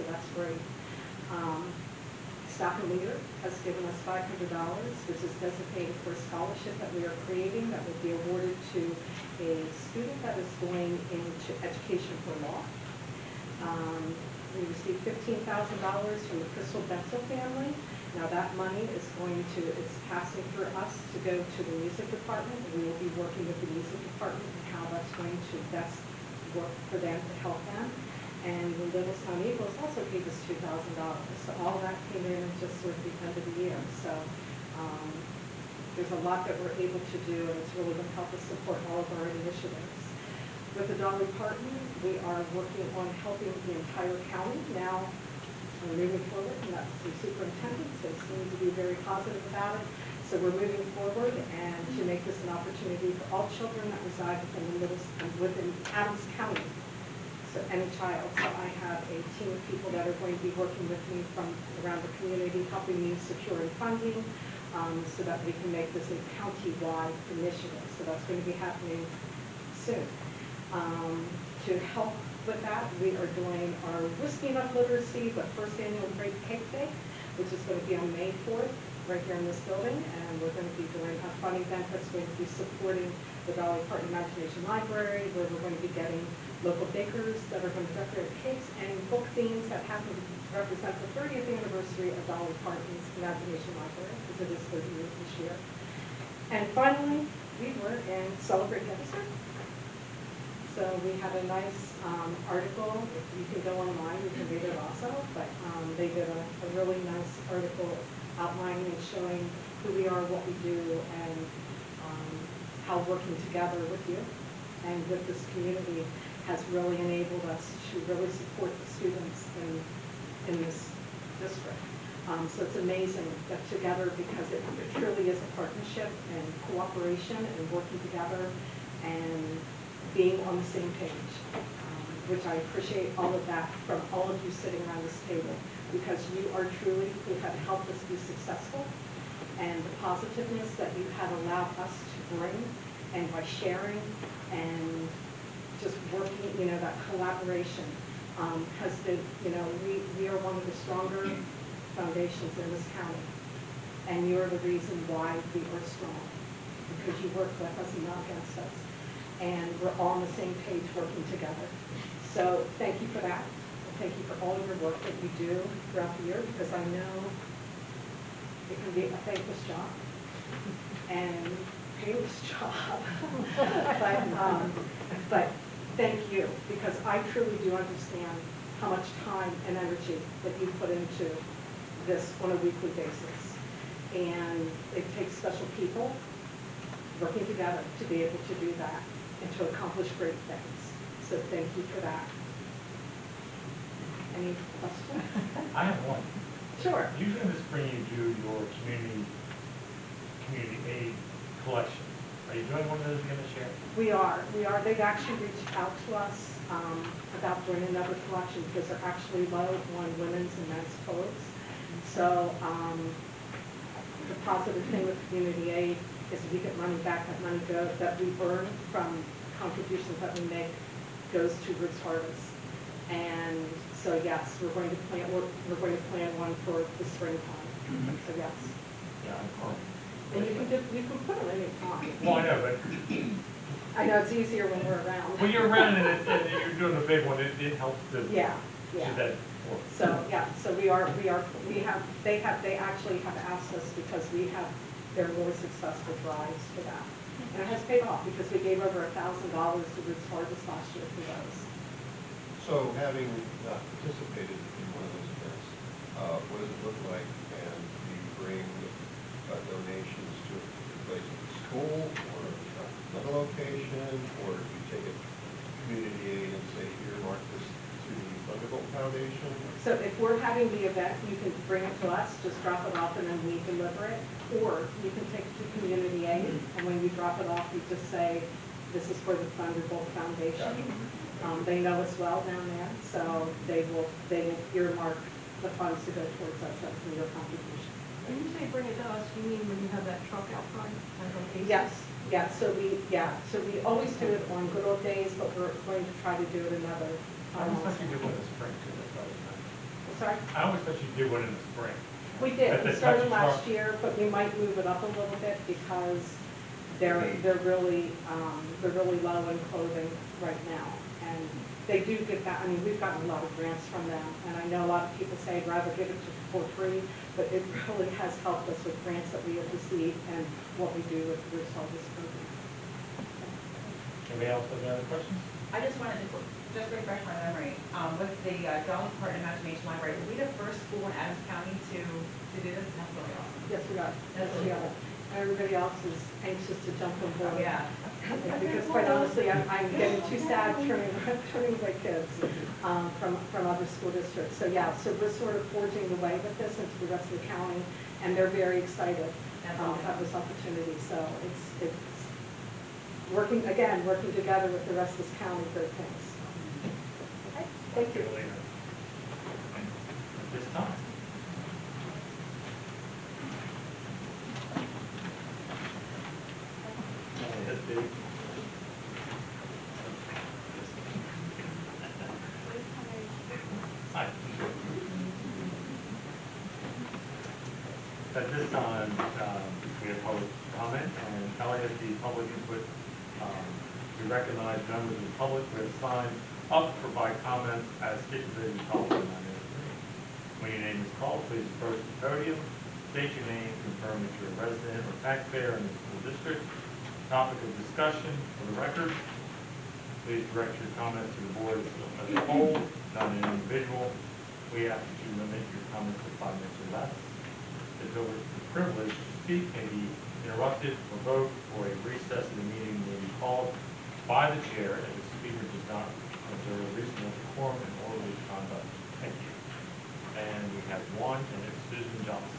that's great. Staff and Leader has given us $500, which is designated for a scholarship that we are creating that will be awarded to a student that is going into education for law. We received $15,000 from the Crystal Betzel family. Now that money is it's passing through us to go to the music department. We will be working with the music department and how that's going to best work for them to help them. And the Littlestown Eagles also gave us $2,000. So all of that came in just sort of the end of the year. So there's a lot that we're able to do, and it's really going to help us support all of our initiatives. With the Dolly Parton, we are working on helping the entire county now moving forward, and that's the superintendents. They seem to be very positive about it. So we're moving forward and to make this an opportunity for all children that reside within Adams County. So any child. So I have a team of people that are going to be working with me from around the community, helping me secure funding so that we can make this a county-wide initiative. So that's going to be happening soon. To help with that, we are doing our Whiskey Enough Literacy, the first annual Great Cake Bake, which is going to be on May 4th, right here in this building, and we're going to be doing a fun event that's going to be supporting the Dolly Parton Imagination Library, where we're going to be getting local bakers that are going to decorate cakes and book themes that happen to represent the 30th anniversary of Dolly Parton's Imagination Library, because it is 30 years this year. And finally, we were in Celebrate Gettysburg. So we had a nice article. You can go online, you can read it also, but they did a really nice article outlining and showing who we are, what we do, and how working together with you and with this community has really enabled us to really support the students in this district. So it's amazing that together, because it truly is a partnership and cooperation and working together and being on the same page, which I appreciate all of that from all of you sitting around this table, because you are truly who have helped us be successful, and the positiveness that you have allowed us to bring, and by sharing and just working, that collaboration has been, we are one of the stronger foundations in this county, and you are the reason why we are strong, because you work with us and not against us. And we're all on the same page working together. So thank you for that. And thank you for all of your work that you do throughout the year, because I know it can be a thankless job and painless job. but thank you, because I truly do understand how much time and energy that you put into this on a weekly basis. And it takes special people working together to be able to do that and to accomplish great things. So thank you for that. Any questions? I have one. Sure. Usually in the spring you do your community aid collection. Are you doing one of those again this year? We are. They've actually reached out to us about doing another collection, because they're actually low on women's and men's clothes. So the positive thing with community aid is we get money back. That money that we earn from contributions that we make goes to Roots Harvest. And so yes, we're going to plan one for the springtime. So yes. Yeah, and you can put them any time. Well, I know, but I know it's easier when we're around. when you're around and you're doing a big one, it helps to yeah. that work. So yeah, so they actually have asked us, because we have their more successful drives for that. And it has paid off, because we gave over $1,000 to Roots Harvest last year for those. So having not participated in one of those events, what does it look like? And do you bring donations to a particular place at the school, or another location, or do you take it to community aid and say, earmark this to the Thunderbolt Foundation? So if we're having the event, you can bring it to us, just drop it off, and then we deliver it. Or you can take it to community aid, and when you drop it off, you just say, this is for the Thunderbolt Foundation. They know us well down there, so they will earmark the funds to go towards us. That's for your contribution. When you say bring it to us, you mean when you have that truck out front? Yes. So we always do it on good old days, but we're going to try to do it another I was like you do in the spring too. That's always nice. sorry? I always thought you did one in the spring. We did, At we the started touch last truck. year, but we might move it up a little bit because they're really low in clothing right now. And they do get that, I mean, we've gotten a lot of grants from them, and I know a lot of people say I'd rather give it for free, but it really has helped us with grants that we have received and what we do with the this program. Anybody else have any other questions? I just wanted to just refresh my memory, with the Dolly Parton Imagination Library, were we the first school in Adams County to do this? That's really awesome. Yes, we are. That's Yes, we are. Everybody else is anxious to jump on board. Yeah. Because quite honestly, I'm getting too sad turning away kids from other school districts. So yeah, so we're sort of forging the way with this into the rest of the county, and they're very excited to have this opportunity. So it's working together with the rest of this county, great things. Okay, thank you. At this time. Yes, Dave. Hi. At this time, we have public comment, and Ellie has the public input. We recognize members of the public who have signed up to provide comments as stipulated in policy 983. When your name is called, please approach the podium, state your name, confirm that you're a resident or taxpayer in the school district. Topic of discussion for the record. Please direct your comments to the board as a whole, not an individual. We ask that you limit your comments to 5 minutes or less. The privilege to speak may be interrupted, revoked, or a recess of the meeting may be called by the chair if the speaker does not observe reasonable decorum and orderly conduct. Thank you. And we have one, and it's Susan Johnson.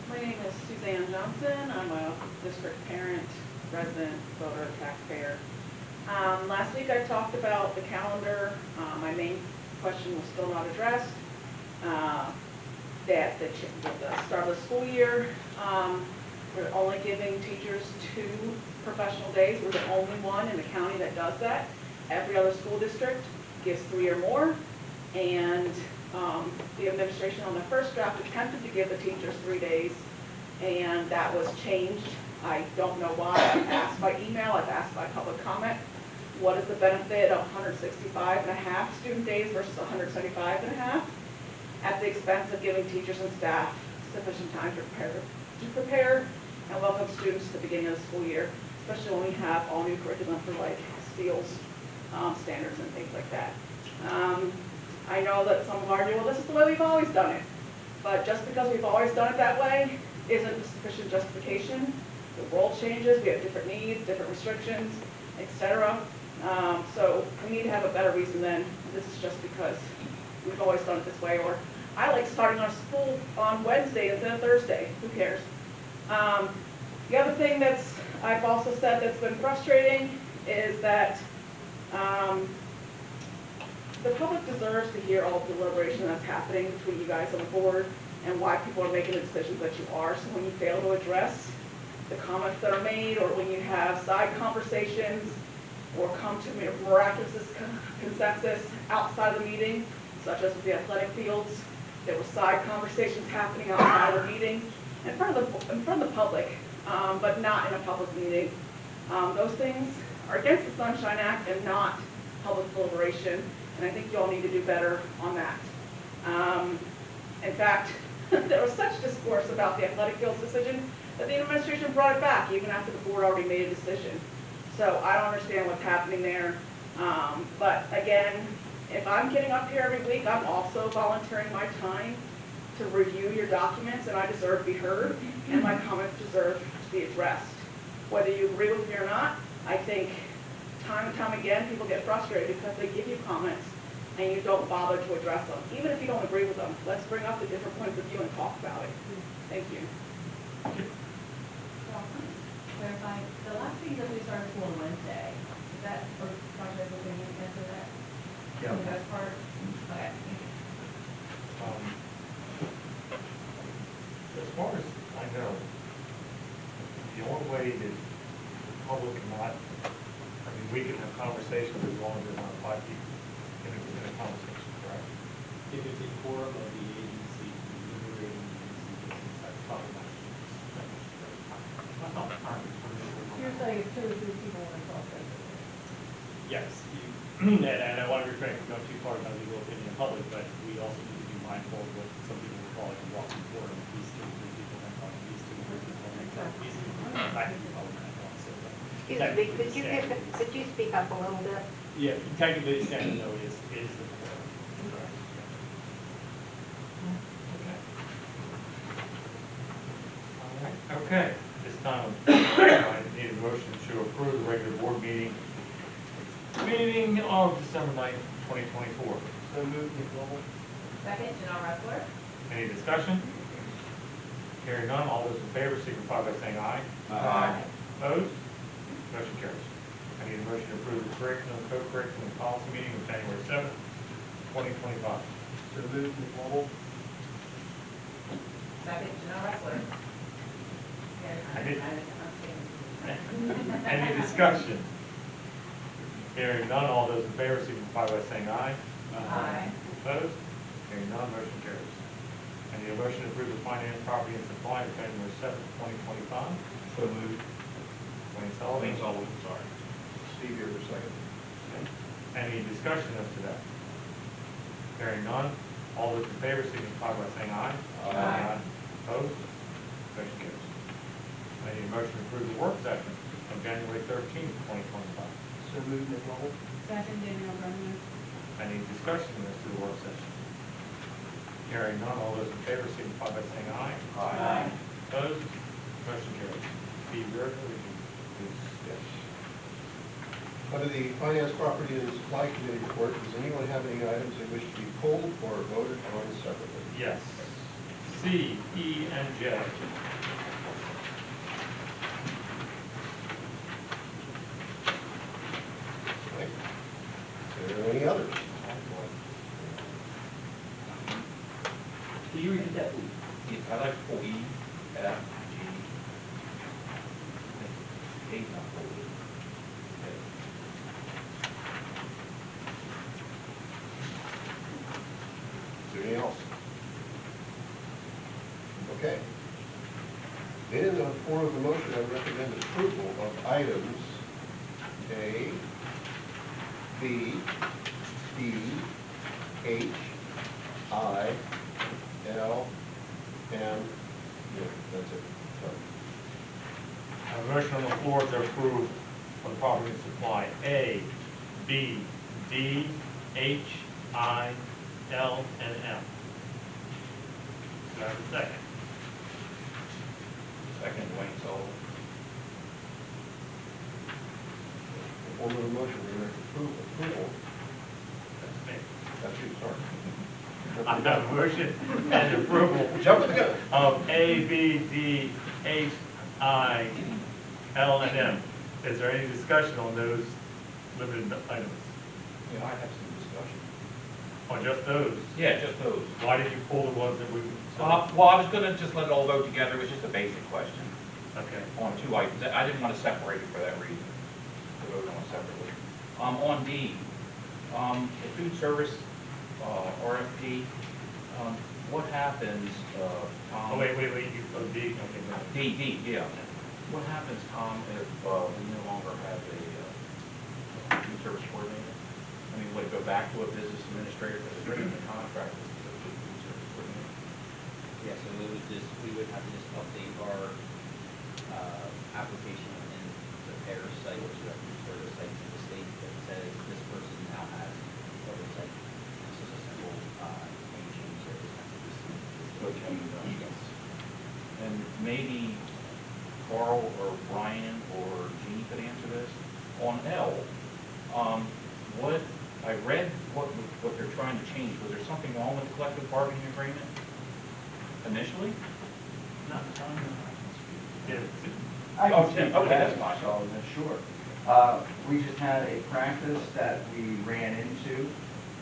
My name is Suzanne Johnson. I'm a district parent, resident, voter, taxpayer. Last week I talked about the calendar. My main question was still not addressed. That the start of the school year, we're only giving teachers 2 professional days. We're the only one in the county that does that. Every other school district gives 3 or more. And the administration on the first draft attempted to give the teachers 3 days, and that was changed. I don't know why. I've asked by email, I've asked by public comment, what is the benefit of 165 and a half student days versus 175 and a half at the expense of giving teachers and staff sufficient time to prepare and welcome students to the beginning of the school year, especially when we have all new curriculum for like SEALs standards and things like that. I know that some will argue, well, this is the way we've always done it. But just because we've always done it that way isn't sufficient justification. The world changes, we have different needs, different restrictions, etc. So we need to have a better reason than this is just because we've always done it this way. Or I like starting our school on Wednesday instead of Thursday. Who cares? The other thing that's I've also said that's been frustrating is that the public deserves to hear all the deliberation that's happening between you guys on the board and why people are making the decisions that you are. So when you fail to address the comments that are made, or when you have side conversations, or come to miraculous consensus outside of the meeting, such as with the athletic fields, there were side conversations happening outside of the meeting in front of the public, but not in a public meeting. Those things are against the Sunshine Act and not public deliberation. And I think you all need to do better on that. In fact, there was such discourse about the athletic fields decision that the administration brought it back even after the board already made a decision. So I don't understand what's happening there. But again, if I'm getting up here every week, I'm also volunteering my time to review your documents, and I deserve to be heard, and my comments deserve to be addressed. Whether you agree with me or not, I think time and time again, people get frustrated because they give you comments and you don't bother to address them. Even if you don't agree with them, let's bring up the different points of view and talk about it. Thank you. So, clarify, the last week that we started school on Wednesday, is that, or Dr. Edwards, can you answer that? Yeah. The best part? Okay, thank you. As far as I know, a way that the public cannot, I mean, we can have conversations as long as there's not 5 people in a conversation, correct? If it's a quorum of the agency, deliberating agency, that's probably not. That's not time. You're saying if 2 or 3 people want to talk, that's okay. Yes, and I want to refrain from going too far about legal opinion in public, but we also need to be mindful of what some people would call like a walking forum. These 2 or 3 people then talk, these 2 or 3 people then talk, these 2 or 3 people back and forth. Excuse me, could you speak up a little bit? Yeah, technically, the standard though is the quorum. Correct. Okay. All right. Okay, this time, I need a motion to approve the regular board meeting of December 9th, 2024. So moved, Nicole. Second, Janelle Ressler. Any discussion? Hearing none, all those in favor signify by saying aye. Aye. Opposed? Motion carries. I need a motion to approve the curriculum, co-curriculum policy meeting of January 7th, 2025. So moved, Nicole. Second, Janelle Ressler. I did- Any discussion? Hearing none, all those in favor signify by saying aye. Aye. Opposed? Hearing none, motion carries. I need a motion to approve the finance, property, and supply of January 7th, 2025. So moved. Wayne Sullivan. Sorry. Steve here for a second. Okay. Any discussion as to that? Hearing none, all those in favor signify by saying aye. Aye. Opposed? Motion carries. I need a motion to approve the work session of January 13th, 2025. So moved, Nicole. Second, Danielle Brennan. Any discussion as to the work session? Hearing none, all those in favor signify by saying aye. Aye. Opposed? Motion carries. Steve, you're, please. Yes. Under the Finance, Property, and Supply Committee report, does anyone have any items they wish to be pulled or voted on separately? Yes. C, E, and J. Okay. Are there any others? Can you repeat that, please? I'd like to pull E, F, G. A's not pulled. Is there anything else? Okay. Then in the form of a motion, I recommend approval of items A, B, D, H, I, L, M, yeah, that's it. Sorry. I have a motion on the floor to approve of the property and supply A, B, D, H, I, L, and M. Do I have a second? Second, Wayne Sullivan. In the form of a motion, we recommend approval. That's me. That's you, sorry. I have a motion and approval Jump the gun. of A, B, D, H, I, L, and M. Is there any discussion on those limited items? Yeah, I have some discussion. On just those? Yeah, just those. Why did you pull the ones that we? Well, I was gonna just let it all go together, it was just a basic question Okay. on 2 items. I didn't want to separate it for that reason, to vote on separately. On D, the food service, RFP, what happens, Tom? Oh, wait, you, oh, D, okay, go ahead. D, yeah. What happens, Tom, if we no longer have a food service coordinator? I mean, would it go back to a business administrator because it's written in the contract with the food service coordinator? Yeah, so we would have to just update our application in the PAIR site, which is our food service site to the state that says this person now has oversight. This is a simple name change that just has to be seen. So it can be done. Yes. And maybe Carl or Brian or Jeannie could answer this. On L, what, I read what they're trying to change. Was there something wrong with the collective bargaining agreement initially? Not Tom. Yeah, I Oh, can Tim, speak to okay, that, that's fine. Sullivan, sure. We just had a practice that we ran into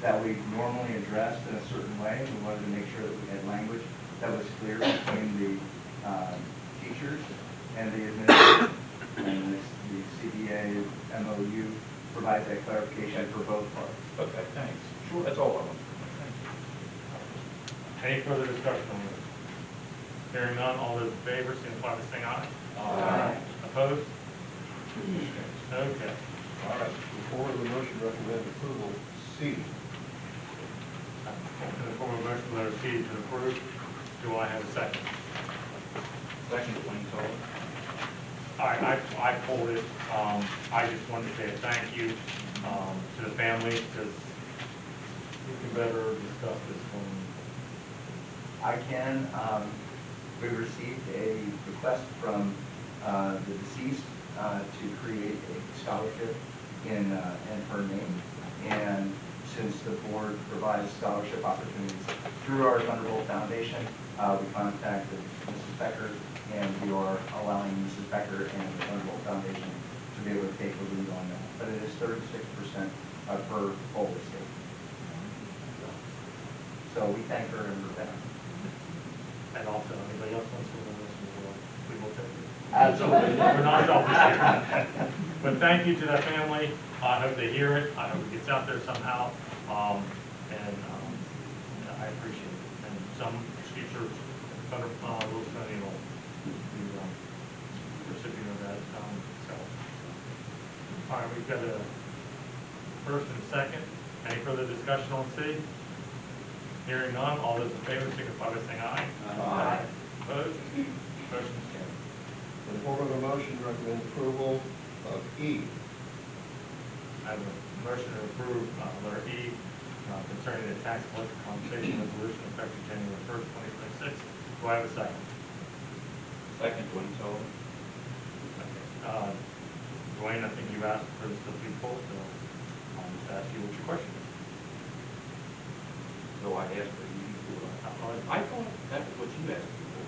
that we normally addressed in a certain way. We wanted to make sure that we had language that was clear between the teachers and the administration. And the CBA MOU provides that clarification for both parties. Okay, thanks. Sure, that's all I want. Thank you. Any further discussion on this? Hearing none, all those in favor, signify by saying aye. Aye. Opposed? Okay. All right, before the motion, recommend approval C. In the form of motion, letter C to approve, do I have a second? Second, Wayne Sullivan. I pulled it, I just wanted to say a thank you, to the family, because we can better discuss this one. I can, we received a request from the deceased to create a scholarship in her name. And since the board provides scholarship opportunities through our Thunderbolt Foundation, we contacted Mrs. Becker, and we are allowing Mrs. Becker and the Thunderbolt Foundation to be able to take the lead on that. But it is 36% of her whole estate. So we thank her and her family. And also, anybody else wants to listen to it, we will take it. Absolutely. We're not selfish here. But thank you to that family. I hope they hear it. I hope it gets out there somehow. I appreciate it. And some future Littlestown will be recipient of that. All right, we've got a first and second. Any further discussion on C? Hearing none, all those in favor signify by saying aye. Aye. Opposed? Motion is carried. In the form of a motion, recommend approval of E. I have a motion to approve letter E concerning the tax collector compensation resolution effective January 1st, 2026. Do I have a second? Second, Wayne Sullivan. Okay. Dwayne, I think you asked for this to be pulled, so I'll just ask you what your question is. So I asked for you for, I thought that was what you asked for.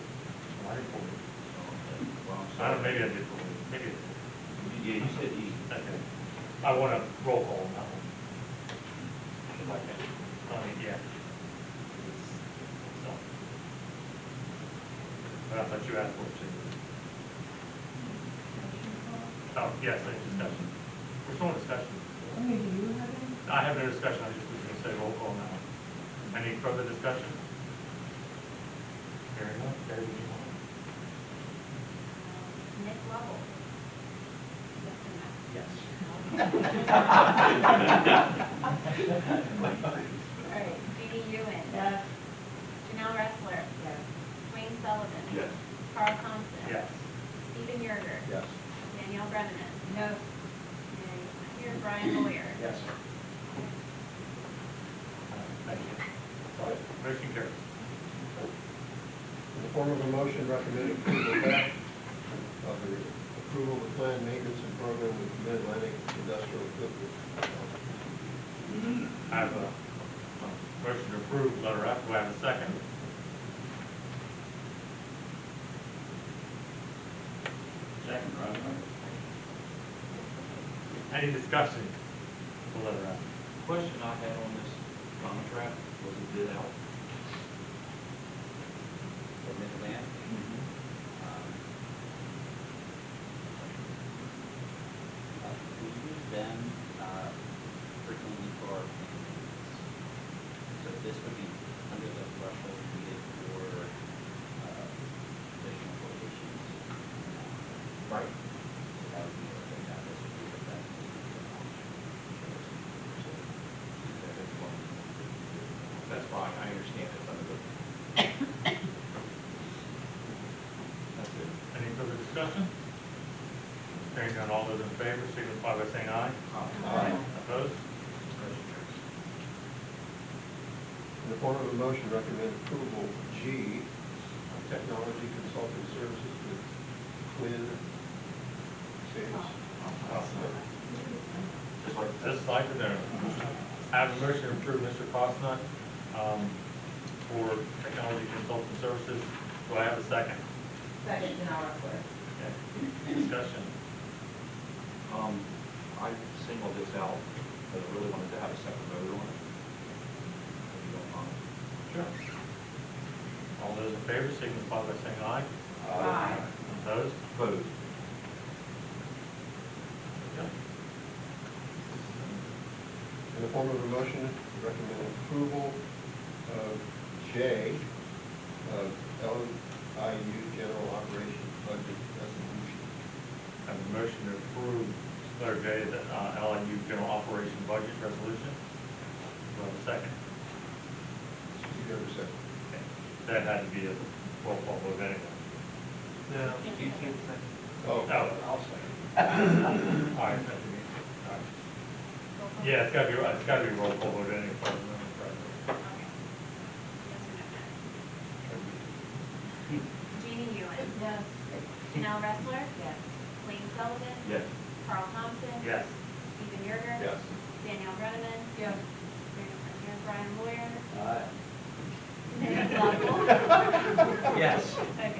I didn't pull it. Well, I'm I sorry. don't, maybe I did pull it. Maybe I did. Yeah, you said E. Okay. I want a roll call on that one. Okay. Yeah. So. But I thought you asked for it too. Oh, yes, any discussion. We're still in discussion. I mean, do you have any? I have no discussion, I just was going to say roll call now. Any further discussion? Hearing none, Barry, would you mind? Nick Lovell. Yes. All right, Judy Ewan. Yes. Janelle Ressler. Yes. Wayne Sullivan. Yes. Carl Thompson. Yes. Stephen Yurger. Yes. Danielle Brennan. No. Here, Brian Boyer. Yes. Thank you. Motion carries. In the form of a motion, recommend approval back of the approval of the planned maintenance and program with Mid-Atlantic Industrial Equipment. I have a motion to approve letter F. Do I have a second? Second, Ron. Any discussion for letter F? Question I had on this contract, was it bid out? For Mid-Atlantic. We use them frequently for our planned maintenance. So this would be under the threshold needed for additional quotations. Right. So that would be okay, that this would be the best. That's fine, I understand it's under the. That's it. Any further discussion? Hearing none, all those in favor signify by saying aye. Aye. Opposed? Motion carries. In the form of a motion, recommend approval G, technology consulting services with Twin Cities. Just like the donor. I have a motion to approve Mr. Cosnut for technology consulting services. Do I have a second? Second, Janelle Ressler. Okay. Discussion. I singled this out, but I really wanted to have a second vote on it. If you don't mind. Sure. All those in favor signify by saying aye. Aye. Opposed? Opposed? In the form of a motion, recommend approval of J, of LIU General Operations Budget Resolution. Have a motion to approve letter J, the LIU General Operation Budget Resolution. Do I have a second? You go to second. Okay. That had to be a roll call vote anyway. No, you can't say. Oh, Oh. I'll say. All right. Yeah, it's gotta be a roll call vote anyway. Jeannie Ewan. Yes. Janelle Ressler. Yes. Wayne Sullivan. Yes. Carl Thompson. Yes. Stephen Yurger. yes. Danielle Brenneman. Yes. Brian Moyer. Aye. Nick Lovell. Yes. Okay.